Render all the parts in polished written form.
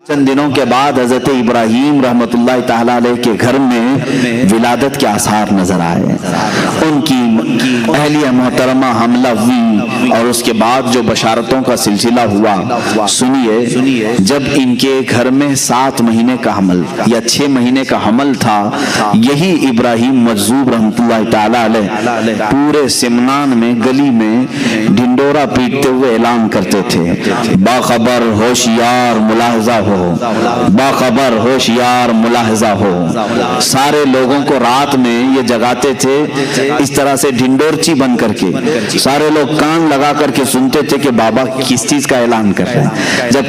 چند دنوں کے بعد حضرت ابراہیم رحمۃ اللہ تعالی علیہ کے گھر میں ولادت کے آثار نظر آئے. ان کی اہلیہ محترمہ حملہ ہوئی اور اس کے بعد جو بشارتوں کا سلسلہ ہوا سنیے. جب ان کے گھر میں 7 مہینے کا حمل یا 6 مہینے کا حمل تھا، یہی ابراہیم مجذوب رحمۃ اللہ تعالی علیہ پورے سمنان میں گلی میں ڈھنڈورا پیٹتے ہوئے اعلان کرتے تھے: باخبر ہوشیار ملاحظہ ہو، باخبر ہوشیار ملاحظہ ہو. سارے لوگوں کو رات میں یہ جگاتے تھے اس طرح سے ڈھنڈورچی بن کر کے. سارے لوگ کان لگا کر کے سنتے تھے کہ بابا کس چیز کا اعلان کر رہے ہیں. جب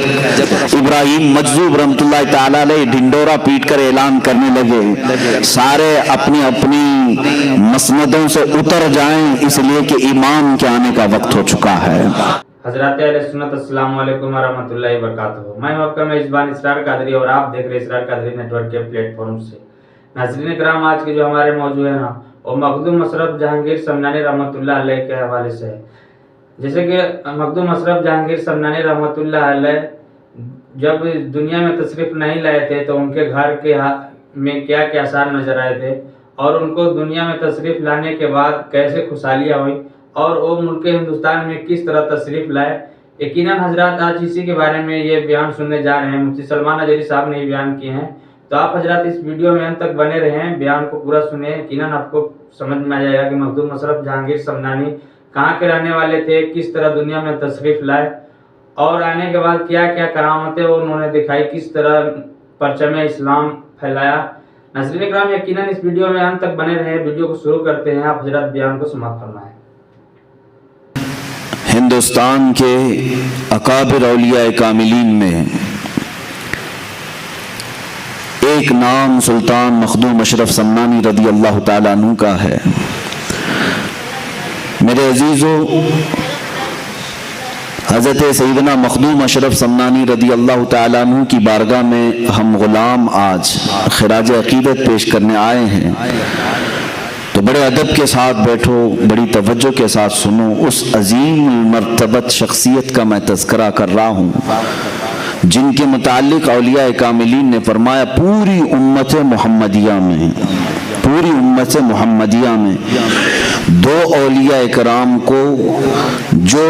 ابراہیم مجذوب رحمۃ اللہ تعالی علیہ ڈھنڈورا پیٹ کر اعلان کرنے لگے، سارے اپنی اپنی مسندوں سے اتر جائیں، اس لیے کہ امام کے آنے کا وقت ہو چکا ہے. حضرات اہل سنت، السلام علیکم ورحمۃ اللہ وبرکاتہ. میں ہوں آپ کا میزبان اسرار قادری اور آپ دیکھ رہے اسرار قادری نیٹ ورک کے پلیٹ فارم سے. ناظرین کرام، آج کے جو ہمارے موضوع ہے نا وہ مخدوم اشرف جہانگیر سمنانی رحمۃ اللہ علیہ کے حوالے سے ہے. جیسے کہ مخدوم اشرف جہانگیر سمنانی رحمۃ اللہ علیہ جب دنیا میں تشریف نہیں لائے تھے تو ان کے گھر کے میں کیا کیا آثار نظر آئے تھے اور ان کو دنیا میں تشریف لانے کے بعد کیسے خوشحالیاں ہوئی اور وہ ملک ہندوستان میں کس طرح تشریف لائے. یقیناً حضرات آج اسی کے بارے میں یہ بیان سننے جا رہے ہیں. مفتی سلمان اجری صاحب نے یہ بیان کیے ہیں، تو آپ حضرات اس ویڈیو میں انت تک بنے رہیں، بیان کو پورا سنیں. یقیناً آپ کو سمجھ میں آ جائے گا کہ مخدوم اشرف جہانگیر سمنانی کہاں کے رہنے والے تھے، کس طرح دنیا میں تشریف لائے اور آنے کے بعد کیا کیا کرامتیں انہوں نے دکھائی، کس طرح پرچم اسلام پھیلایا. ناظرین کرام، یقیناً اس ویڈیو میں انت تک بنے رہیں. ویڈیو کو شروع کرتے ہیں، آپ حضرات بیان کو سماعت فرمائیں. ہندوستان کے اکابر اولیاء کاملین میں ایک نام سلطان مخدوم اشرف سمنانی رضی اللہ تعالیٰ عنہ کا ہے. میرے عزیزو، حضرت سیدنا مخدوم اشرف سمنانی رضی اللہ تعالیٰ عنہ کی بارگاہ میں ہم غلام آج خراج عقیدت پیش کرنے آئے ہیں، تو بڑے ادب کے ساتھ بیٹھو، بڑی توجہ کے ساتھ سنو. اس عظیم مرتبت شخصیت کا میں تذکرہ کر رہا ہوں جن کے متعلق اولیاء کاملین نے فرمایا پوری امت محمدیہ میں 2 اولیاء کرام کو جو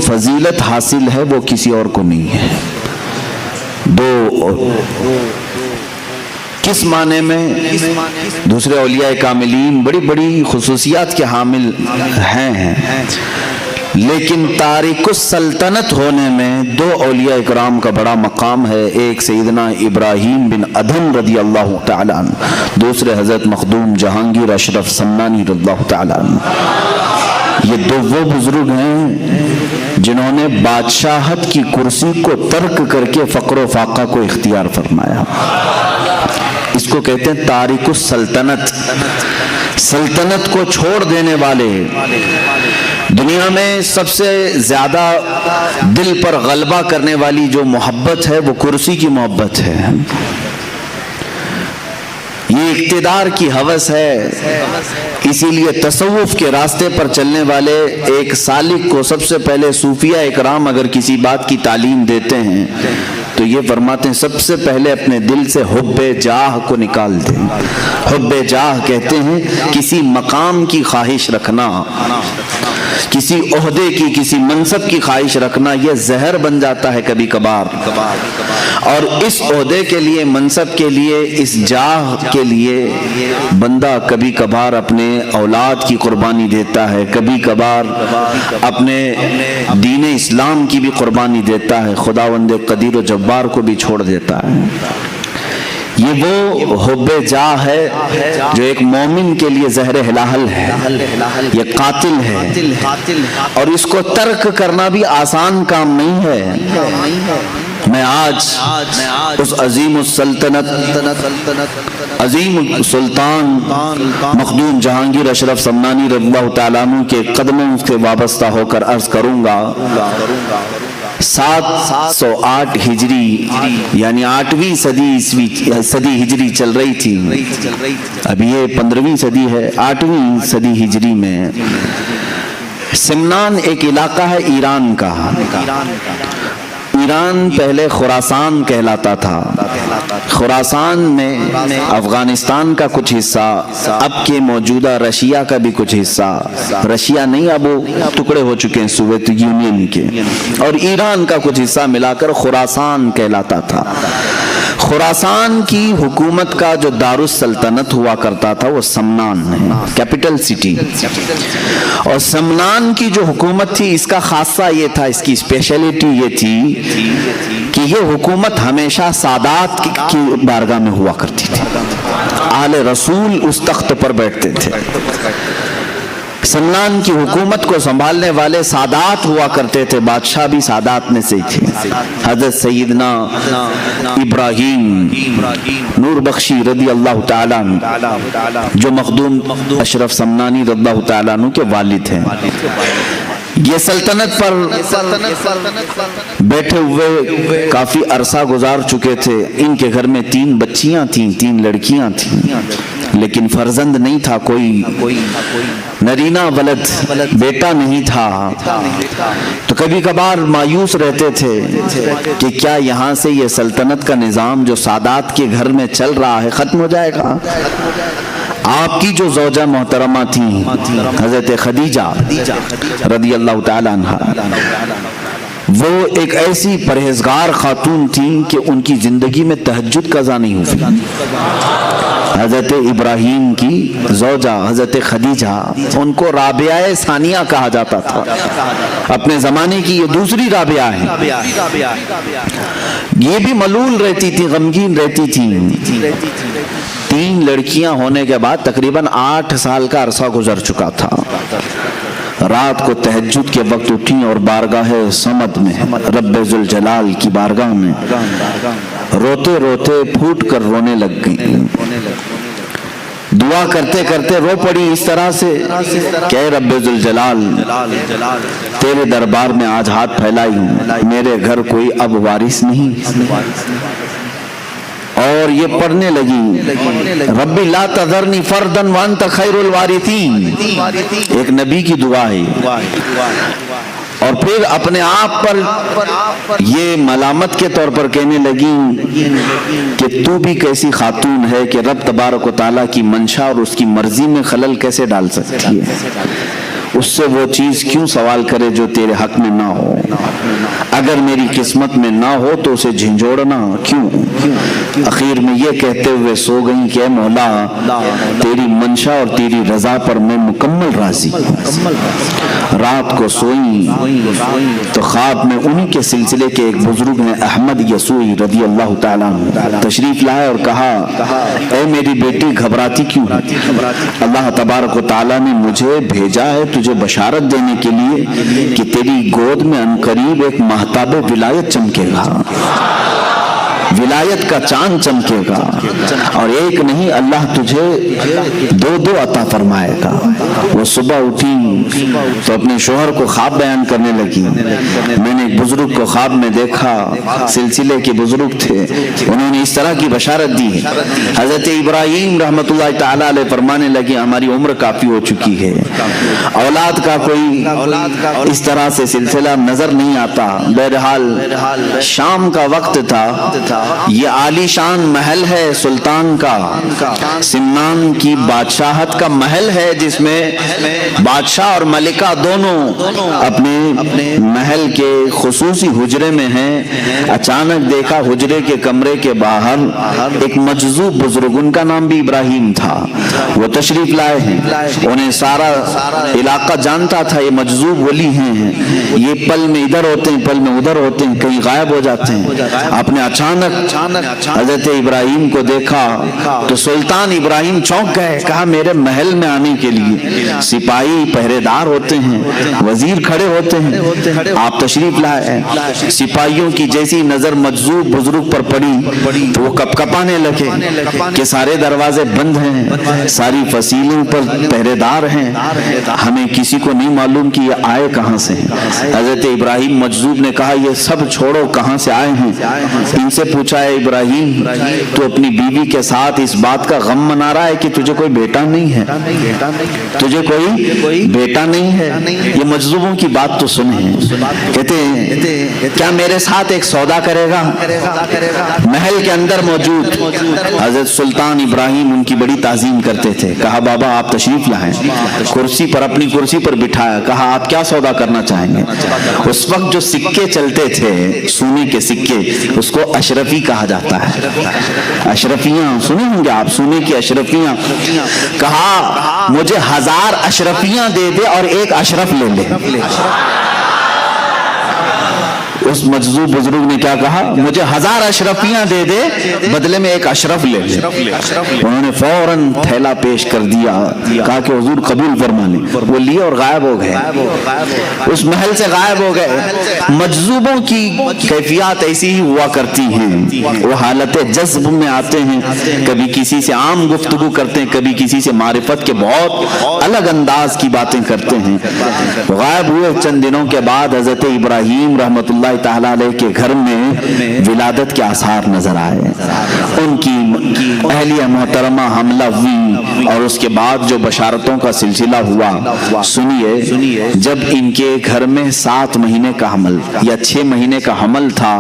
فضیلت حاصل ہے وہ کسی اور کو نہیں ہے. 2 کس معنی میں؟ دوسرے اولیاء کاملین بڑی بڑی خصوصیات کے حامل ہیں، لیکن تارک السلطنت ہونے میں 2 اولیاء اکرام کا بڑا مقام ہے. ایک سیدنا ابراہیم بن ادھم رضی اللہ تعالیٰ عنہ، دوسرے حضرت مخدوم جہانگیر اشرف سمنانی رضی اللہ تعالیٰ عنہ. یہ 2 وہ بزرگ ہیں جنہوں نے بادشاہت کی کرسی کو ترک کر کے فقر و فاقہ کو اختیار فرمایا. اس کو کہتے ہیں تارک السلطنت، سلطنت کو چھوڑ دینے والے. دنیا میں سب سے زیادہ دل پر غلبہ کرنے والی جو محبت ہے وہ کرسی کی محبت ہے، یہ اقتدار کی ہوس ہے. اسی لیے تصوف کے راستے پر چلنے والے ایک سالک کو سب سے پہلے صوفیہ اکرام اگر کسی بات کی تعلیم دیتے ہیں تو یہ فرماتے ہیں سب سے پہلے اپنے دل سے حب جاہ کو نکال دیں. حب جاہ کہتے ہیں کسی مقام کی خواہش رکھنا، کسی عہدے کی، کسی منصب کی خواہش رکھنا، یہ زہر بن جاتا ہے کبھی کبھار. اور اس عہدے کے لیے، منصب کے لیے، اس جاہ کے لیے بندہ کبھی کبھار اپنے اولاد کی قربانی دیتا ہے، کبھی کبھار اپنے دین اسلام کی بھی قربانی دیتا ہے، خداوند قدیر و جبار کو بھی چھوڑ دیتا ہے. یہ وہ حب جاہ ہے جو ایک مومن کے لیے زہر ہلاہل ہے، یہ قاتل ہے، اور اس کو ترک کرنا بھی آسان کام نہیں ہے. میں آج اس عظیم السلطنت، عظیم سلطان مخدوم جہانگیر اشرف سمنانی رضی اللہ تعالیٰ عنہ کے قدموں سے وابستہ ہو کر عرض کروں گا. 708 ہجری یعنی 8ویں صدی ہجری چل رہی تھی. اب یہ 15ویں صدی ہے. 8ویں صدی ہجری میں سمنان ایک علاقہ ہے ایران کا. ایران پہلے خراسان کہلاتا تھا. خراسان میں افغانستان کا کچھ حصہ، اب کے موجودہ رشیا کا بھی کچھ حصہ، رشیا نہیں اب وہ ٹکڑے ہو چکے ہیں سوویت یونین کے، اور ایران کا کچھ حصہ ملا کر خراسان کہلاتا تھا. خراسان کی حکومت کا جو دارالسلطنت ہوا کرتا تھا وہ سمنان ہے، کیپٹل سٹی. اور سمنان کی جو حکومت تھی اس کا خاصہ یہ تھا، اس کی اسپیشلٹی یہ تھی کہ یہ حکومت ہمیشہ سادات کی بارگاہ میں ہوا کرتی تھی. آل رسول اس تخت پر بیٹھتے تھے. سمنان کی حکومت کو سنبھالنے والے سادات ہوا کرتے تھے، بادشاہ بھی سادات میں سے تھے. حضرت سیدنا ابراہیم نور بخشی رضی اللہ تعالیٰ عنہ جو مخدوم اشرف سمنانی رضی اللہ تعالیٰ عنہ کے والد ہیں، یہ سلطنت پر بیٹھے ہوئے کافی عرصہ گزار چکے تھے. ان کے گھر میں 3 بچیاں تھیں، 3 لڑکیاں تھیں، لیکن فرزند نہیں تھا، کوئی نرینہ ولد بیٹا نہیں تھا. تو کبھی کبھار مایوس رہتے تھے کہ کیا یہاں سے یہ سلطنت کا نظام جو سادات کے گھر میں چل رہا ہے ختم ہو جائے گا. آپ کی جو زوجہ محترمہ تھیں حضرت خدیجہ رضی اللہ تعالی عنہ، وہ ایک ایسی پرہیزگار خاتون تھیں کہ ان کی زندگی میں تہجد قضا نہیں ہوئی. حضرت ابراہیم کی زوجہ حضرت خدیجہ، ان کو رابعہ ثانیہ کہا جاتا تھا. اپنے زمانے کی یہ دوسری رابعہ ہے. یہ بھی ملول رہتی تھی، غمگین رہتی تھی. 3 لڑکیاں ہونے کے بعد تقریباً 8 سال کا عرصہ گزر چکا تھا. رات کو تہجد کے وقت اٹھیں اور بارگاہ صمد میں رب ذوالجلال کی بارگاہ میں روتے روتے پھوٹ کر رونے لگ گئیں. دعا کرتے کرتے رو پڑی اس طرح سے کہ اے رب ذوالجلال، تیرے دربار میں آج ہاتھ پھیلائی ہوں، میرے گھر کوئی اب وارث نہیں. اور یہ پڑھنے لگی ربی لا تذرنی فردن وانت خیر الوارثین، ایک نبی کی دعا ہے. اور پھر اپنے آپ پر یہ ملامت کے طور پر کہنے لگی کہ تو بھی کیسی خاتون ہے کہ رب تبارک و تعالیٰ کی منشا اور اس کی مرضی میں خلل کیسے ڈال سکتی ہے. اس سے وہ چیز کیوں سوال کرے جو تیرے حق میں نہ ہو. اگر میری قسمت میں نہ ہو تو اسے جھنجھوڑنا کیوں. اخیر میں یہ کہتے ہوئے سو گئیں کہ اے مولا، تیری منشا اور تیری رضا پر میں مکمل راضی ہوں. رات کو سوئیں تو خواب میں انہی کے سلسلے کے ایک بزرگ نے احمد یسوعی رضی اللہ تعالیٰ عنہ تشریف لائے اور کہا اے میری بیٹی گھبراتی کیوں ہے؟ اللہ تبارک و تعالیٰ نے مجھے بھیجا ہے تجھے بشارت دینے کے لیے کہ تیری گود میں عنقریب ایک مہتاب ولایت چمکے گا، ولایت کا چاند چمکے گا، اور ایک نہیں اللہ تجھے 2 عطا فرمائے گا. وہ صبح اٹھی تو اپنے شوہر کو خواب بیان کرنے لگی. میں نے ایک بزرگ کو خواب میں دیکھا، سلسلے کے بزرگ تھے، انہوں نے اس طرح کی بشارت دی ہے. حضرت ابراہیم رحمۃ اللہ تعالی علیہ فرمانے لگے ہماری عمر کافی ہو چکی ہے، اولاد کا کوئی اس طرح سے سلسلہ نظر نہیں آتا. بہرحال شام کا وقت تھا. یہ عالی شان محل ہے سلطان کا، سمنان کی بادشاہت کا محل ہے جس میں بادشاہ اور ملکہ دونوں اپنے محل کے خصوصی حجرے میں ہیں. اچانک دیکھا حجرے کے کمرے کے باہر ایک مجذوب بزرگ، ان کا نام بھی ابراہیم تھا، وہ تشریف لائے ہیں. انہیں سارا علاقہ جانتا تھا یہ مجذوب ولی ہیں، یہ پل میں ادھر ہوتے ہیں پل میں ادھر ہوتے ہیں، کہیں غائب ہو جاتے ہیں. اپنے اچانک حضرت ابراہیم کو دیکھا تو سلطان ابراہیم چونک گئے. کہا میرے محل میں آنے کے لیے سپاہی پہرے دار ہوتے ہیں، وزیر کھڑے ہوتے ہیں، آپ تشریف لائے. سپاہیوں کی جیسی نظر مجذوب بزرگ پر پڑی تو وہ کپ کپانے لگے کہ سارے دروازے بند ہیں، ساری فصیلوں پر پہرے دار ہیں، ہمیں کسی کو نہیں معلوم کہ یہ آئے کہاں سے ہیں. حضرت ابراہیم مجذوب نے کہا یہ سب چھوڑو، کہاں سے آئے ہیں ان سے पूछा है इब्राहिम तो अपनी बीवी के साथ इस बात का गम मना रहा है कि तुझे कोई बेटा नहीं है, तुझे कोई बेटा नहीं है। ये मजलूबों की बात तो सुने। कहते हैं क्या मेरे साथ एक सौदा करेगा? महल के अंदर मौजूद हजरत सुल्तान इब्राहिम उनकी बड़ी ताजीम करते थे। कहा बाबा आप तशरीफ लाएं। कुर्सी पर, अपनी कुर्सी पर बिठाया। कहा आप क्या सौदा करना चाहेंगे? उस वक्त जो सिक्के चलते थे, सोने के सिक्के, उसको अशरफी कहा जाता है। अशरफियां सुने होंगे आप, सोने की अशरफियां। कहा मुझे 1000 अशरफियां दे दे और एक अशरफ ले ले। उस मजलूब बुजुर्ग ने क्या कहा? मुझे 1000 अशरफियां दे दे, बदले में एक अशरफ ले ले। उन्होंने फौरन थैला पेश कर दिया। कहा कि हुजूर कबूल फरमा लें। वो लिए और गायब हो गए, उस महल से गायब हो गए। मजलूबों की कैफियत ऐसी ही हुआ करती हैं। वो हालत जज्ब में आते हैं, कभी किसी से आम गुफ्तगू करते हैं, कभी किसी से मारिफत के बहुत अलग अंदाज की बातें करते हैं। गायब हुए चंद दिनों के बाद हजरत इब्राहिम रहमतुल्लाह ताला अलैह के घर में विलादत के आसार नजर आए। उनकी अहलिया मोहतरमा हमला हुई और उसके बाद जो बशारतों का सिलसिला हुआ, सुनिए। जब इनके घर में 7 महीने का हमल या 6 महीने का हमल था,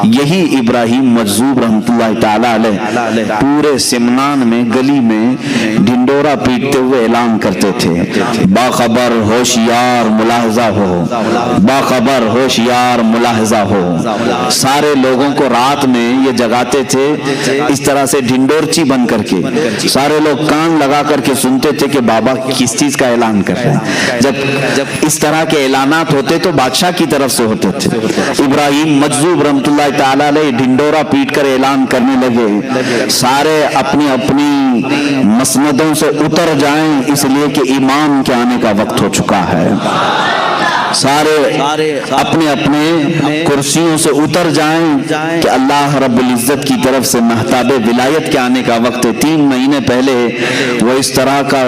यही इब्राहिम मजजूब रहमतुल्लाह ताला अलैह पूरे सिमनान में गली में ढिंडोरा पीटते हुए ऐलान करते थे, बाखबर होशियार मुलाहजा हो, बाखबर होशियार मुलाहजा हो। सारे लोगों को रात में ये जगाते थे इस तरह से ढिंडोरची बन करके। सारे लोग कान लगा करके सुनते थे कि बाबा किस चीज का ऐलान कर रहे हैं। जब इस तरह के ऐलानात होते तो बादशाह की तरफ से होते थे। इब्राहिम मजजूब रहमतुल्लाह ताला अलैह ढिंडोरा पीट कर ऐलान करने लगे, सारे अपनी अपनी मसनदों से उतर जाएं, इसलिए कि इमाम के आने का वक्त हो चुका है। सारे अपने अपने कुर्सियों से उतर जाएं कि अल्लाह रब्बुल इज्जत की तरफ से महताबे विलायत के आने का वक्त है। 3 महीने पहले वो इस तरह का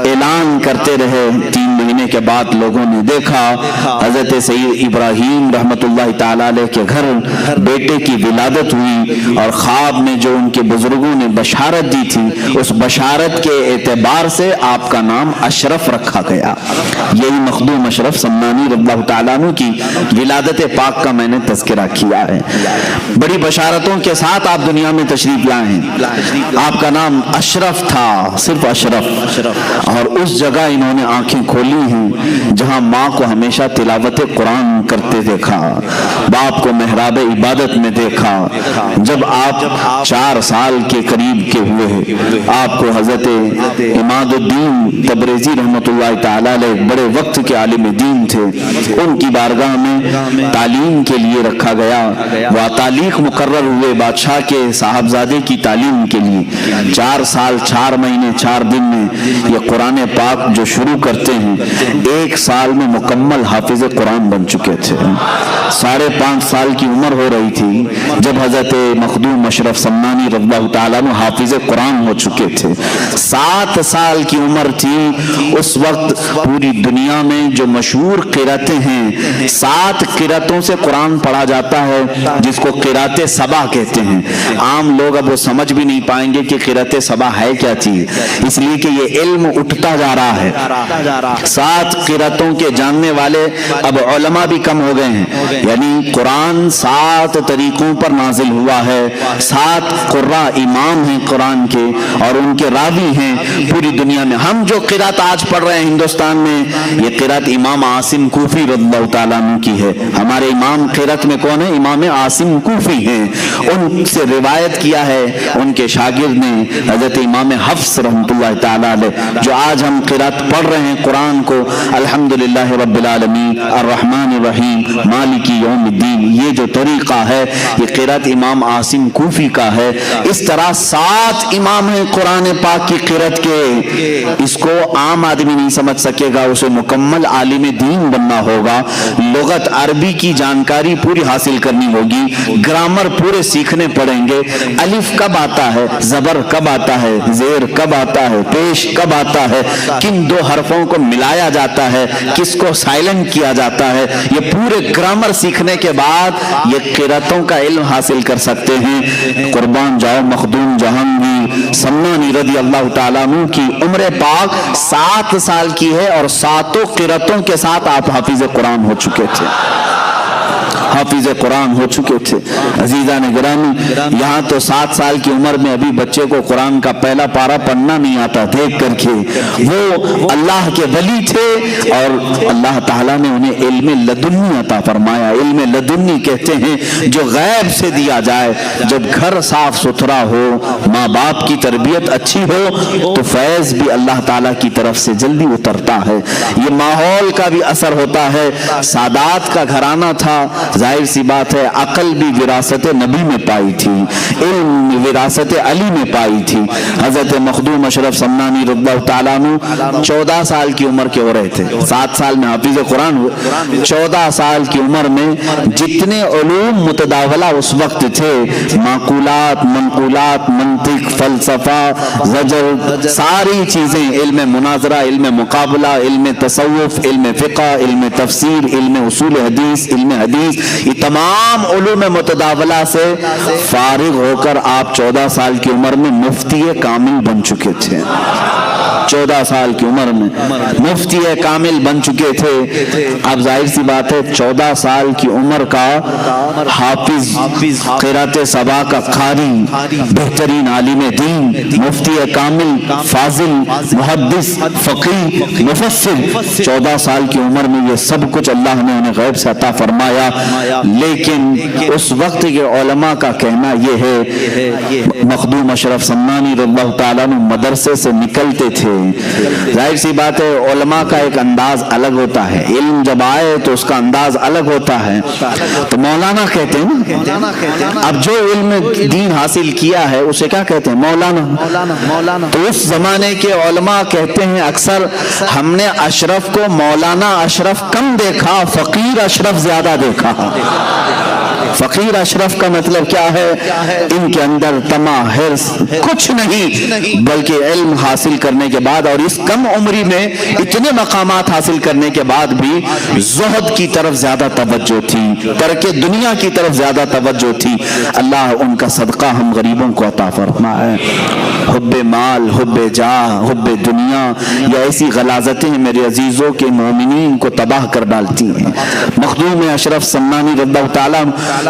ऐलान करते रहे। 3 महीने के बाद लोगों ने देखा हजरत सैयद इब्राहिम रहमतुल्लाह ताला अलैह के घर बेटे की विलादत हुई और ख्वाब में जो उनके बुजुर्गों ने बशारत दी थी, उस बशारत के एतबार से आपका नाम अशरफ रखा गया। यही मखदूम अशरफ सम्मानी रज़ियल्लाहु ताला अन्हु की विलादत पाक का मैंने तज़किरा किया है। बड़ी बशारतों के साथ आप दुनिया में तशरीफ लाए हैं। आपका नाम अशरफ था, सिर्फ अशरफ। और उस जगह इन्होंने आंखें खोली हैं जहां माँ को हमेशा तिलावत कुरान करते देखा, बाप को मेहराब इबादत में देखा। जब आप 4 साल के करीब के हुए, आपको हजरत इमादुद्दीन तबरेजी रहमतुल्लाह ताला अलैह बड़े वक्त के आलिम दीन थे, उनकी बारगाह में तालीम के लिए रखा गया। वह तालीक मुकर्रर हुए बादशाह के साहबजादे की तालीम के लिए। 4 साल 4 महीने 4 दिन में ये कुरान पाक जो शुरू करते हैं, 1 साल में मुकम्मल हाफिज कुरान बन चुके थे। 5.5 साल की उम्र हो रही थी जब हजरत मखदूम अशरफ सम्मानी रज़ियल्लाहु ताला अन्हु हाफिज कुरान हो चुके थे। 7 साल की उम्र थी उस वक्त। पूरी दुनिया में जो मशहूर क़िरातें हैं, 7 क़िरातों से कुरान पढ़ा जाता है, जिसको क़िरात सबा कहते हैं। आम लोग अब वो समझ भी नहीं पाएंगे कि क़िरात सबा है क्या चीज, इसलिए कि ये इल्म उठता जा रहा है। 7 क़िरातों के जानने वाले अब उलमा भी कम हो गए हैं। यानी कुरान 7 तरीकों पर नाजिल हुआ है। 7 कुर्रा इमाम हैं कुरान के और उनके रावी हैं पूरी दुनिया में। हम जो क़िरात आज पढ़ रहे हैं हिंदुस्तान में, ये क़िरात इमाम आसिम कूफी रज़ियल्लाहु ताला अन्हु की है। हमारे इमाम क़िरात में कौन है? इमाम आसिम कूफी हैं। उनसे रिवायत किया है उनके शागिर्द ने हजरत इमाम हफ्स रहमतुल्लाह ताला अलैह। जो आज हम क़िरात पढ़ रहे हैं कुरान को, अल्हम्दुलिल्लाह रब्बिल आलमीन अर्रहमानिर रहीम मालिकी यौमिद्दीन, ये जो तरीका है ये क़िरात इमाम आसिम कूफी का है। इस तरह 7 इमाम हैं कुरान पाक की क़िरात के। इसको आम आदमी नहीं समझ सकेगा, उसे मुकम्मल आलिम दीन बनना होगा, लुगत अरबी की जानकारी पूरी हासिल करनी होगी, ग्रामर पूरे सीखने पड़ेंगे। अलिफ कब आता है, जबर कब आता है, जेर कब आता है, पेश कब आता है, किन दो हरफों को मिलाया जाता है, किसको साइलेंट किया जाता है, ये पूरे ग्रामर सीखने के बाद ये किरातों का इल्म हासिल कर सकते हैं। कुर्बान जाओ मखदूम जहांगीर सम्मानी रज़ी अल्लाह ताला अन्हु की उम्र पाक 7 साल की है और 7 किरातों के साथ आप हाफिज कुरान हो चुके थे, हाफिज कुरान हो चुके थे। अजीजा ने गिरामी, यहाँ तो 7 साल की उम्र में अभी बच्चे को कुरान का पहला पारा पढ़ना नहीं आता, देख करके वो अल्लाह के वली थे और अल्लाह ताला ने उन्हें इल्म लदुन्नी अता फरमाया। इल्म लदुन्नी कहते हैं जो गैब से दिया जाए। जब घर साफ सुथरा हो, माँ बाप की तरबियत अच्छी हो तो फैज भी अल्लाह ताला की तरफ से जल्दी उतरता है। ये माहौल का भी असर होता है। सादात का घराना था, जाहिर सी बात है अकल भी विरासत नबी में पाई थी, इल्म विरासत अली में पाई थी। हजरत मखदूम अशरफ सम्मानी रज़ियल्लाहु ताला अन्हु 14 साल की उम्र के हो रहे थे, 7 साल में हाफिज कुरान हुए। 14 साल की उम्र में जितने उलूम मुतदावला उस वक्त थे, माकूलात, मनकूलात, मंतिक, फलसफा, ज़जर, सारी चीजें, इल्म मुनाजरा, इल्म मुकाबला, इल्म तसव्वुफ, इल्म फ़िक़्ह, इल्म तफसीर, इल्म उसूल हदीस, इल्म हदीस, ये तमाम उलूम मुतदावला से फारिग होकर आप 14 साल की उम्र में मुफ्ती कामिल बन चुके थे। 14 साल की उम्र में मुफ्ती कामिल बन चुके थे। अब जाहिर सी बात है 14 साल की उम्र का हाफिज, क़िरात सबा का कारी, बेहतरीन आलिम दीन, मुफ्ती कामिल, फाजिल, मुहद्दिस, फ़क़ीह, मुफस्सिर, 14 साल की उम्र में ये सब कुछ अल्लाह ने उन्हें गैब से अता फरमाया। लेकिन उस वक्त के उलमा का कहना ये है, मखदूम अशरफ सम्मानी रज़ियल्लाहु ताला अन्हु मदरसे से निकलते थे। जाहिर सी बात है उलमा का एक अंदाज अलग होता है, इल्म जब आए तो उसका अंदाज अलग होता है। तो मौलाना कहते हैं ना, अब जो इल्म दीन हासिल किया है उसे क्या कहते हैं, मौलाना। तो उस जमाने के उलमा कहते हैं अक्सर हमने अशरफ को मौलाना अशरफ कम देखा, फकीर अशरफ ज्यादा देखा। फकीर अशरफ का मतलब क्या है, इनके अंदर तमा हिर्स कुछ नहीं, बल्कि इल्म हासिल करने के बाद और इस कम उम्री में इतने मकामात हासिल करने के बाद भी ज़ुहद की तरफ ज्यादा तवज्जो थी, तर्के दुनिया की तरफ ज्यादा तवज्जो थी। अल्लाह उनका सदका हम गरीबों को अता फरमाए। हुब्बे माल, हुब्बे जाह, हुब्बे दुनिया, ये ऐसी गलाजतें मेरे अजीजों के मोमिनीन को तबाह कर डालती हैं। मखदूम अशरफ सम्मानी रज़ियल्लाहु ताला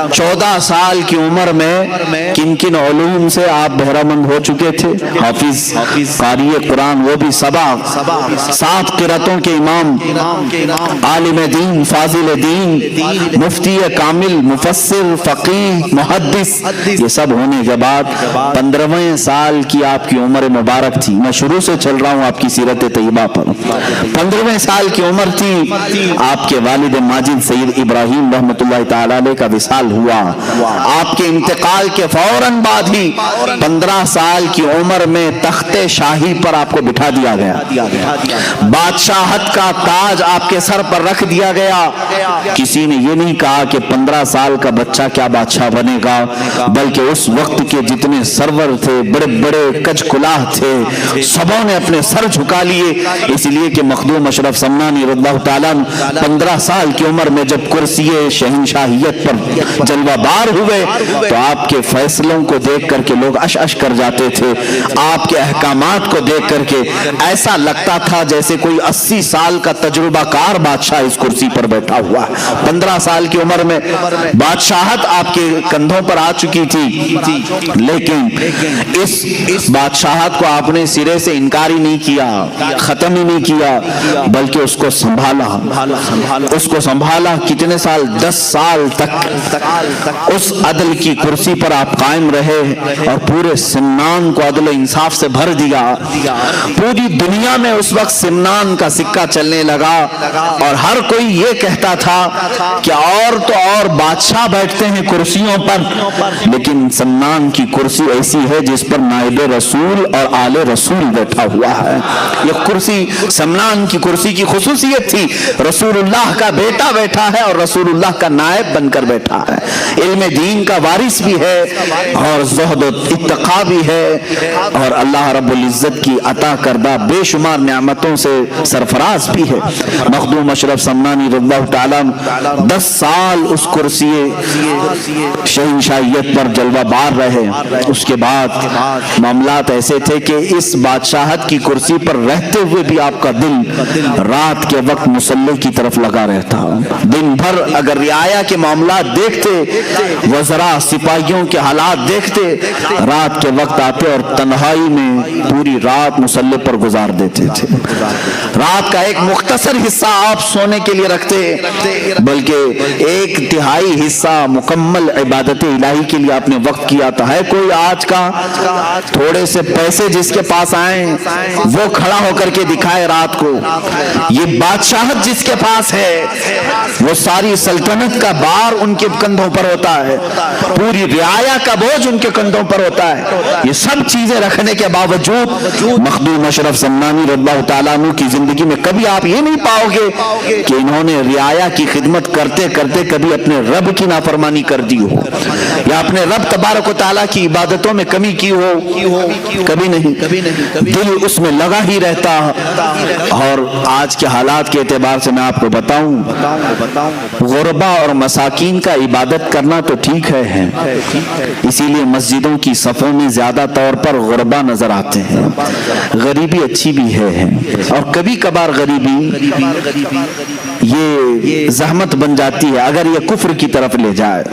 14 साल की उम्र में किन किन उलूम से आप बहरामंद हो चुके थे, हाफिज, कारी कुरान, वो भी 7 क़िरातों के इमाम, आलिम दीन, फाजिल दीन, मुफ्ती कामिल, मुफस्सिर, फ़क़ीह, मुहद्दिस, ये सब होने के बाद 15वें साल की आपकी उम्र मुबारक थी। मैं शुरू से चल रहा हूँ आपकी सीरत तैयबा पर। 15वें साल की उम्र थी, आपके वालिद माजिद सैयद इब्राहिम रहमतुल्लाह ताला अलैह का विसाल हुआ। आपके इंतकाल के फौरन बाद ही 15 साल की उम्र में तख्ते शाही पर आपको बिठा दिया गया, बादशाहत का ताज आपके सर पर रख दिया गया। किसी ने ये नहीं कहा कि 15 साल का बच्चा क्या बादशाह बनेगा, बल्कि उस वक्त के जितने सरवर थे, बड़े बड़े कजकुलाह थे, सबों ने अपने सर झुका लिए, इसलिए कि मखदूम अशरफ सम्मानी रज़ियल्लाहु ताला 15 साल की उम्र में जब कुर्सी शहंशाहियत पर जलवाबार हुए तो आपके फैसलों को देख करके लोग अश अश कर जाते थे। आपके अहकामात को देख करके ऐसा लगता था जैसे कोई 80 साल का तजुर्बाकार बादशाह इस कुर्सी पर बैठा हुआ है। 15 साल की उम्र में बादशाहत आपके कंधों पर आ चुकी थी, लेकिन इस बादशाहत को आपने सिरे से इनकार ही नहीं किया, खत्म ही नहीं किया, बल्कि उसको संभाला। कितने साल, 10 साल तक तक उस अदल की कुर्सी पर आप कायम रहे और पूरे सिमनान को अदल इंसाफ से भर दिया। पूरी दुनिया में उस वक्त सिमनान का सिक्का चलने लगा और हर कोई ये कहता था कि और तो और बादशाह बैठते हैं कुर्सियों पर, लेकिन सिमनान की कुर्सी ऐसी है जिस पर नाइब रसूल और आले रसूल बैठा हुआ है। ये कुर्सी सिमनान की कुर्सी की खुसूसियत थी, रसूलुल्लाह का बेटा बैठा है और रसूलुल्लाह का नायब बनकर बैठा है। इल्म दीन का वारिस भी है और ज़ुहद और इत्तक़ा भी है और अल्लाह रब्बुल इज़्ज़त की अता करदा बेशुमार नेमतों से सरफराज भी है। मखदूम अशरफ समनानी रज़ियल्लाहु ताला 10 साल उस कुर्सी शहंशाहियत पर जलवा बार रहे। उसके बाद मामलात ऐसे थे कि इस बादशाहत की कुर्सी पर रहते हुए भी आपका दिल रात के वक्त मुसल्ले की तरफ लगा रहता। दिन भर अगर रियाया के मामलात देखते, वज़रा सिपाहियों के हालात देखते, रात के वक्त आते और तन्हाई में पूरी रात मुसल्ले पर गुजार देते थे। रात का एक मुख्तसर हिस्सा आप सोने के लिए रखते, बल्कि 1/3 हिस्सा मुकम्मल इबादत इलाही के लिए आपने वक्त किया था। है कोई आज का थोड़े से पैसे जिसके पास आए वो खड़ा होकर के दिखाए रात को? ये बादशाहत जिसके पास है वो सारी सल्तनत का भार उनके कंधों पर होता है, पूरी रियाया का बोझ उनके कंधों पर होता है। ये सब चीजें रखने के बावजूद मखदूम अशरफ समनानी रज़ियल्लाहु ताला अन्हु की जिंदगी में कभी आप ये नहीं पाओगे कि इन्होंने रियाया की खिदमत करते करते कभी अपने रब की नाफरमानी कर दी हो या अपने रब तबारक व तआला की इबादतों में कमी की हो। कभी नहीं। दिल उसमें लगा ही रहता। और आज के हालात के एतबार से मैं आपको बताऊं, गुरबा और मसाकीन का इबादत करना तो ठीक है, इसीलिए मस्जिदों की सफ़ों में ज्यादा तौर पर गुरबा नजर आते हैं। गरीबी अच्छी भी है और कभी कभार गरीबी ये जहमत बन जाती है अगर ये कुफ्र की तरफ ले जाए।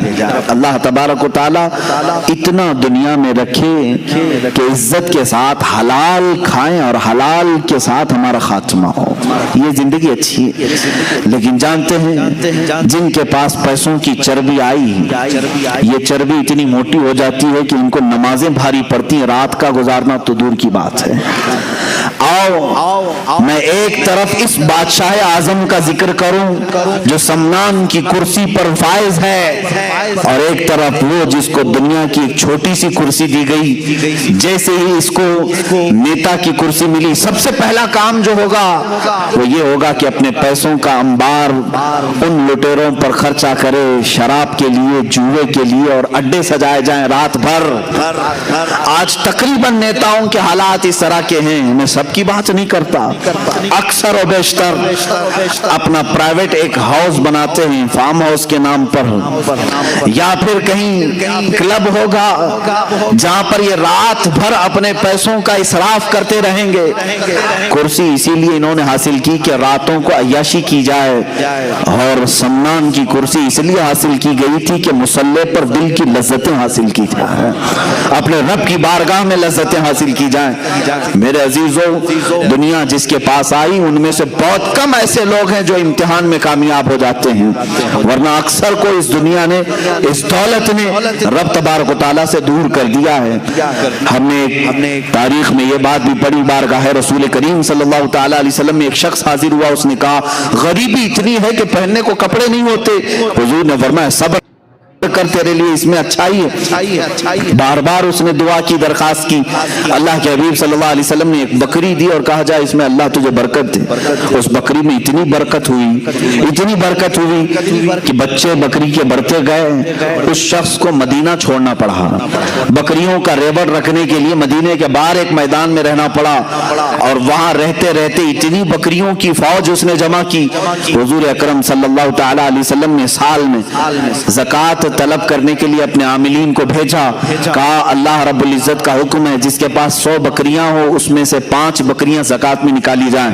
अल्लाह तबारक व तआला इतना दुनिया में रखे कि इज्जत के साथ हलाल खाएं और हलाल के साथ हमारा खात्मा हो। ये जिंदगी अच्छी है। लेकिन जानते हैं जिनके पास पैसों की चर्बी आई, ये चर्बी इतनी मोटी हो जाती है कि इनको नमाजें भारी पड़ती हैं, रात का गुजारना तो दूर की बात है। आओ मैं एक तरफ इस बादशाह आजम का जिक्र करूं जो समनान की कुर्सी पर फायज है और एक तरफ वो जिसको दुनिया की एक छोटी सी कुर्सी दी गई। जैसे ही इसको नेता की कुर्सी मिली, सबसे पहला काम जो होगा वो ये होगा कि अपने पैसों का अंबार उन लुटेरों पर खर्चा करे, शराब के लिए, जुए के लिए, और अड्डे सजाए जाएं रात भर। आज तकरीबन नेताओं के हालात इस तरह के हैं, मैं सबकी बात नहीं करता, अक्सर और बेशतर अपना प्राइवेट एक हाउस बनाते हैं फार्म हाउस के नाम पर, या फिर कहीं क्लब होगा जहां पर ये रात भर अपने पैसों का इसराफ करते रहेंगे। कुर्सी इसीलिए इन्होंने हासिल की कि रातों को अय्याशी की जाए, और समनान की कुर्सी इसलिए हासिल की गई थी कि मुसल्ले पर दिल की लज्जतें हासिल की जाए, अपने रब की बारगाह में लज्जतें हासिल की जाए। मेरे अजीजों, दुनिया जिसके पास आई उनमें से बहुत कम ऐसे लोग हैं जो इम्तिहान में कामयाब हो जाते हैं, वरना अक्सर को इस दुनिया ने, इस दौलत ने रब तबारक व तआला से दूर कर दिया है। हमने तारीख में ये बात भी पढ़ी, बारगाह रसूल करीम सल्लल्लाहु तआला अलैहि वसल्लम में एक शख्स हाजिर हुआ, उसने कहा गरीबी इतनी है कि पहनने को कपड़े नहीं होते। हुजूर ने फरमाया सब्र कर, तेरे लिए इसमें अच्छाई है। बार बार उसने दुआ की, दरखास्त की। अल्लाह के हबीब सल्लल्लाहु अलैहि वसल्लम ने एक बकरी दी और कहा जा इसमें अल्लाह तुझे बरकत दे। उस बकरी में इतनी बरकत हुई कि बच्चे बकरी के बढ़ते गए। उस शख्स को मदीना छोड़ना पड़ा, बकरियों का रेवड़ रखने के लिए मदीने के बाहर एक मैदान में रहना पड़ा, और वहां रहते रहते इतनी बकरियों की फौज उसने जमा की। हुजूर अकरम सल्लल्लाहु तआला अलैहि वसल्लम ने साल में ज़कात तलब करने के लिए अपने आमिलीन को भेजा। कहा अल्लाह रब्बुल इज्जत का हुक्म है जिसके पास 100 बकरियां हो उसमें से 5 बकरियां ज़कात में निकाली जाएं।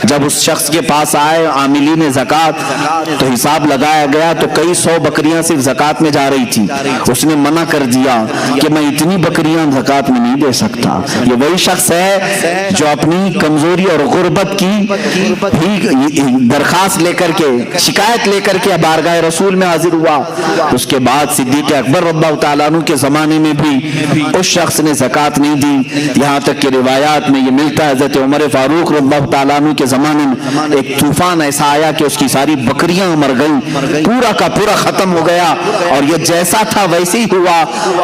जब उस शख्स के पास आए आमिलीन ज़कात, तो हिसाब लगाया गया तो कई 100 बकरियां सिर्फ ज़कात में जा रही थी। उसने मना कर दिया कि मैं इतनी बकरियां ज़कात में नहीं दे सकता। ये वही शख्स है जो अपनी कमजोरी और गुर्बत की दरखास्त लेकर के, शिकायत लेकर के बारगाह रसूल में हाजिर हुआ। उसके کے بعد صدیق اکبر رضی اللہ تعالیٰ عنہ کے زمانے میں بھی اس شخص نے زکوٰۃ نہیں دی، یہاں تک کہ روایات میں یہ ملتا ہے حضرت عمر فاروق رضی اللہ تعالیٰ عنہ کے زمانے میں ایک طوفان ایسا آیا کہ اس کی ساری بکریاں مر گئیں، پورا کا پورا ختم ہو گیا، اور یہ جیسا تھا ویسے ہی ہوا،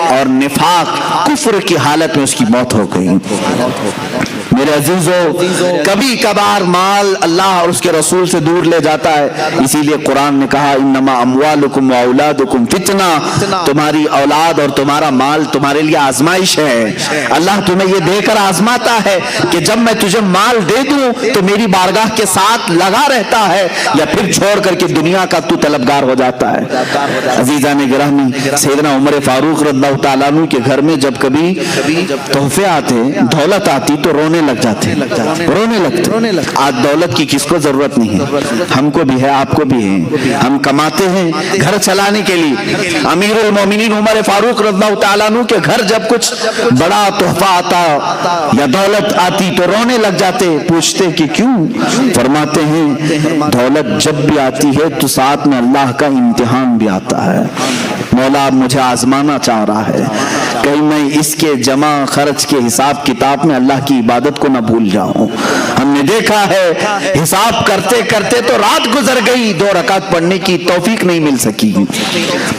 اور نفاق کفر کی حالت میں اس کی موت ہو گئی۔ میرے عزیزو، کبھی کبھار مال اللہ اور اس کے رسول سے دور لے جاتا ہے، اسی لیے قرآن نے کہا انما اموالکم واولادکم فتنہ، تمہاری اولاد اور تمہارا مال تمہارے لیے آزمائش ہے۔ اللہ تمہیں یہ دے کر آزماتا ہے کہ جب میں تجھے مال دے دوں تو میری بارگاہ کے ساتھ لگا رہتا ہے، یا پھر چھوڑ کر کے دنیا کا تو طلبگار ہو جاتا ہے۔ عزیزان گرامی، سیدنا عمر فاروق رضی اللہ تعالیٰ عنہ کے گھر میں جب کبھی تحفے آتے، دولت آتی تو رونے لگ جاتے، رونے لگتے۔ آج دولت کی کس کو ضرورت نہیں ہے، ہم کو بھی ہے، آپ کو بھی ہے، ہم کماتے ہیں گھر چلانے کے لیے۔ امیر المومنین عمر فاروق رضی اللہ تعالیٰ عنہ کے گھر جب کچھ بڑا تحفہ آتا یا دولت آتی تو رونے لگ جاتے، پوچھتے کہ کیوں؟ فرماتے ہیں دولت جب بھی آتی ہے تو ساتھ میں اللہ کا امتحان بھی آتا ہے، مولا مجھے آزمانا چاہ رہا ہے، کہیں میں اس کے جمع خرچ کے حساب کتاب میں اللہ کی عبادت کو نہ بھول جاؤں۔ ہم نے دیکھا ہے حساب کرتے کرتے تو رات گزر گئی، 2 رکعت پڑھنے کی توفیق نہیں مل سکی۔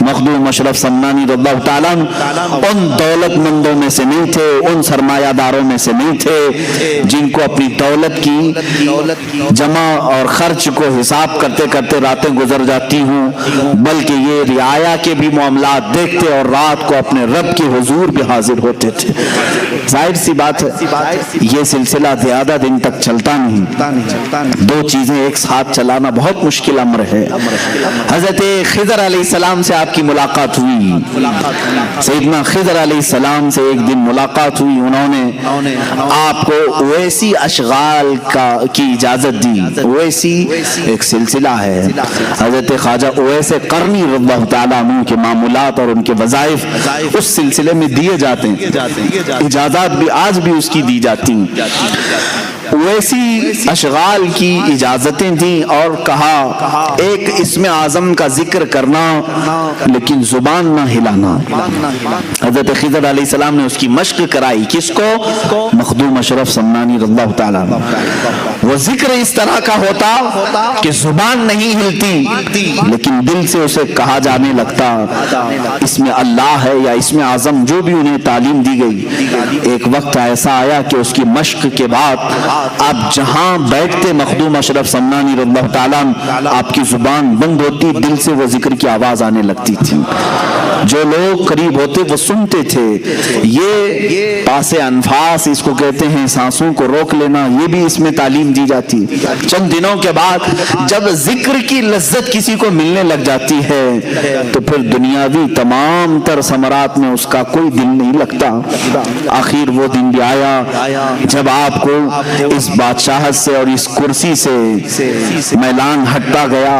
مخدوم اشرف سمنانی رضی اللہ تعالیٰ ان دولت مندوں میں سے نہیں تھے، ان سرمایہ داروں میں سے نہیں تھے جن کو اپنی دولت کی جمع اور خرچ کو حساب کرتے کرتے راتیں گزر جاتی ہوں، بلکہ یہ رعایا کے بھی معاملات دیکھتے اور رات کو اپنے رب کے حضور بھی حاضر ہوتے تھے۔ ظاہر سی بات ہے یہ سلسلہ زیادہ دن تک چلتا نہیں، 2 چیزیں ایک ساتھ چلانا بہت مشکل امر ہے۔ حضرت خضر علیہ السلام سے آپ کی ملاقات ہوئی، سیدنا خضر علیہ السلام سے ایک دن ملاقات ہوئی، انہوں نے آپ کو اویسی اشغال کی اجازت دی۔ اویسی ایک سلسلہ ہے، حضرت خواجہ اویس قرنی رضی اللہ تعالیٰ عنہ کے معمولات اور ان کے وظائف اس سلسلے میں دیے جاتے ہیں، اجازت بھی آج بھی اس کی دی جاتی ہیں۔ ویسی اشغال کی اجازتیں دیں اور کہا ایک اسم اعظم کا ذکر کرنا لیکن زبان نہ ہلانا۔ حضرت خضر علیہ السلام نے اس کی مشق کرائی، کس کو؟ مخدوم اشرف سمنانی رضی اللہ تعالیٰ عنہ۔ وہ ذکر اس طرح کا ہوتا کہ زبان نہیں ہلتی لیکن دل سے اسے کہا جانے لگتا، اسم اللہ ہے یا اسم اعظم جو بھی انہیں تعلیم دی گئی۔ ایک وقت ایسا آیا کہ اس کی مشق کے بعد آپ جہاں بیٹھتے مخدوم اشرف سمنانی رضی اللہ تعالیٰ عنہ، آپ کی زبان بند ہوتی، دل سے وہ ذکر کی آواز آنے لگتی تھی، جو لوگ قریب ہوتے وہ سنتے تھے۔ یہ پاس انفاس اس کو کہتے ہیں، سانسوں کو روک لینا، یہ بھی اس میں تعلیم دی جاتی۔ چند دنوں کے بعد جب ذکر کی لذت کسی کو ملنے لگ جاتی ہے تو پھر دنیاوی تمام تر ثمرات میں اس کا کوئی دل نہیں لگتا۔ آخر وہ دن بھی آیا جب آپ کو اس بادشاہت سے اور اس کرسی سے میلان ہٹتا گیا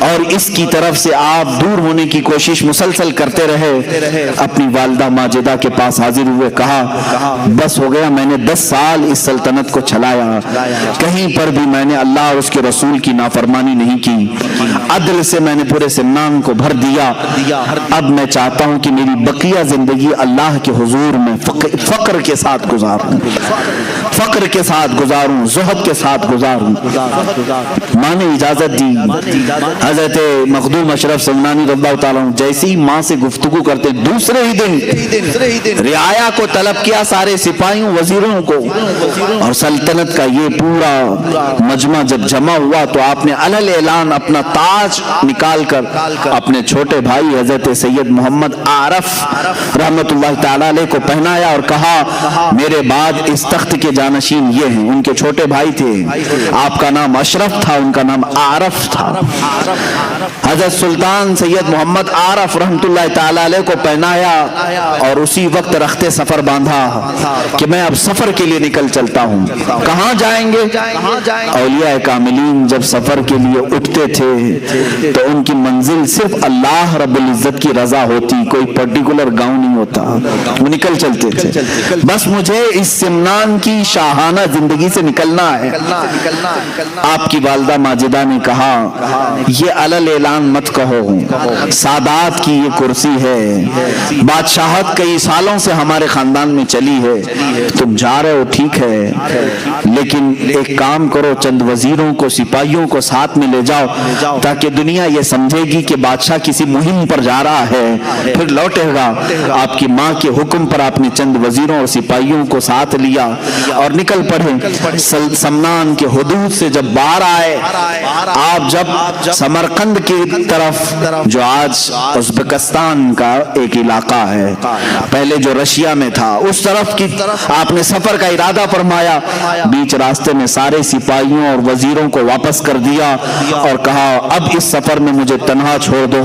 اور اس کی طرف سے آپ دور ہونے کی کوشش مسلسل کرتے رہے۔ اپنی والدہ ماجدہ کے پاس حاضر ہوئے، کہا بس ہو گیا، میں نے 10 سال اس سلطنت کو چلایا، کہیں پر بھی میں نے اللہ اور اس کے رسول کی نافرمانی نہیں کی، عدل سے میں نے پورے سمنان کو بھر دیا۔ اب میں چاہتا ہوں کہ میری بقیہ زندگی اللہ کے حضور میں فقر کے ساتھ گزاروں، فقر کے ساتھ گزاروں، زہد کے ساتھ گزاروں۔ ماں نے اجازت دی۔ حضرت مخدوم اشرف سمنانی رضی اللہ تعالیٰ عنہ جیسی ماں سے گفتگو کرتے دوسرے ہی دن رعایا کو طلب کیا، سارے سپاہیوں وزیروں کو، اور سلطنت کا یہ پورا مجمع جب جمع ہوا تو آپ نے علل اعلان اپنا تاج نکال کر اپنے چھوٹے بھائی حضرت سید محمد عارف رحمت اللہ تعالیٰ علیہ کو پہنایا اور کہا میرے بعد اس تخت کے جانشین یہ ہیں۔ ان کے چھوٹے بھائی تھے، آپ کا نام اشرف تھا، ان کا نام عارف تھا۔ حضرت سلطان سید محمد عارف رحمت اللہ تعالیٰ علیہ کو پہنایا اور اسی وقت رخت سفر باندھا کہ میں اب سفر کے لیے نکل چلتا ہوں۔ کہاں جائیں گے؟ اولیاء کاملین جب سفر کے لیے اٹھتے تھے تو ان کی منزل صرف اللہ رب العزت کی رضا ہوتی، کوئی پرٹیکولر گاؤں نہیں ہوتا، وہ نکل چلتے تھے۔ بس مجھے اس سمنان کی बादशाहाना जिंदगी से निकलना है। आपकी वालिदा माजिदा ने कहा, ये अलल ऐलान मत कहो, सादात की ये कुर्सी है, बादशाहत कई सालों से हमारे खानदान में चली है, तुम जा रहे हो ठीक है, लेकिन एक काम करो, चंद वजीरों को सिपाहियों को साथ में ले जाओ ताकि दुनिया ये समझेगी कि बादशाह किसी मुहिम पर जा रहा है, फिर लौटेगा। आपकी माँ के हुक्म पर आपने चंद वजीरों और सिपाहियों को साथ लिया और निकल पड़े। समनान के हुदूद से जब बाहर आए, आप जब समरकंद की तरफ, जो आज उज़्बेकिस्तान का एक इलाका है, पहले जो रशिया में था, उस तरफ की आपने सफर का इरादा फरमाया, बीच रास्ते में सारे सिपाहियों और वजीरों को वापस कर दिया और कहा, अब इस सफर में मुझे तन्हा छोड़ दो,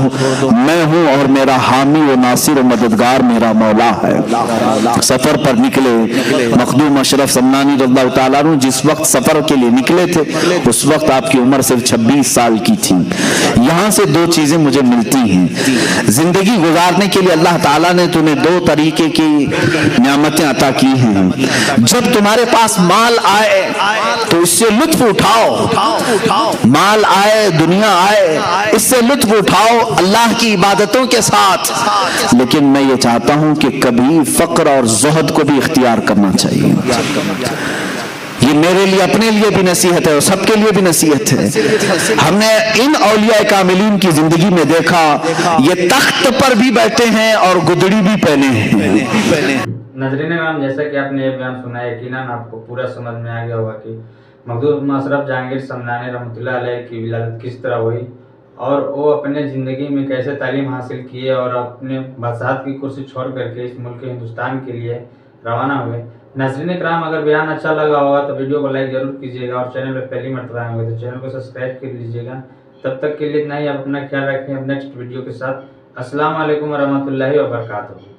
मैं हूं और मेरा हामी व नासिर व मददगार मेरा मौला है। सफर पर निकले। मखदूम अशरफ समनानी रज़ियल्लाहु ताला अन्हु जिस वक्त सफर के लिए निकले थे, उस वक्त आपकी उम्र सिर्फ 26 साल की थी। यहां से दो चीजें मुझे मिलती हैं। जिंदगी गुजारने के लिए अल्लाह ताला ने तुम्हें दो तरीके की नियामतें अता की हैं। जब तुम्हारे पास माल आए तो इससे लुत्फ उठाओ, माल आए, दुनिया आए, इससे लुत्फ उठाओ अल्लाह की इबादतों के साथ। लेकिन मैं ये चाहता हूं कि कभी फक्र और ज़ुहद को भी इख्तियार करना चाहिए। ये मेरे लिए, अपने लिए भी नसीहत है और सबके लिए भी नसीहत है। हमने इन औलिया कामिलीन की जिंदगी में देखा, ये तख्त पर भी बैठे हैं और गुदड़ी भी पहने हैं। नजरीन इमाम, जैसा कि आपने ये बयान सुना है, यकीनन आपको पूरा समझ में आ गया होगा कि मखदूम अशरफ जहांगीर समनानी रहमतुल्लाह अलैह की विलादत किस तरह हुई और वो अपने ज़िंदगी में कैसे तालीम हासिल किए और अपने बादशाहत की कुर्सी छोड़ करके इस मुल्क हिंदुस्तान के लिए रवाना हुए। नाज़रीन इकराम, अगर बयान अच्छा लगा होगा तो वीडियो को लाइक जरूर कीजिएगा और चैनल पर पहली मर्तबा आए तो चैनल को सब्सक्राइब कर लीजिएगा। तब तक के लिए इतना ही, आप अपना ख्याल रखें। अब नेक्स्ट वीडियो के साथ। अस्सलाम वालेकुम व रहमतुल्लाहि व बरकातुहू।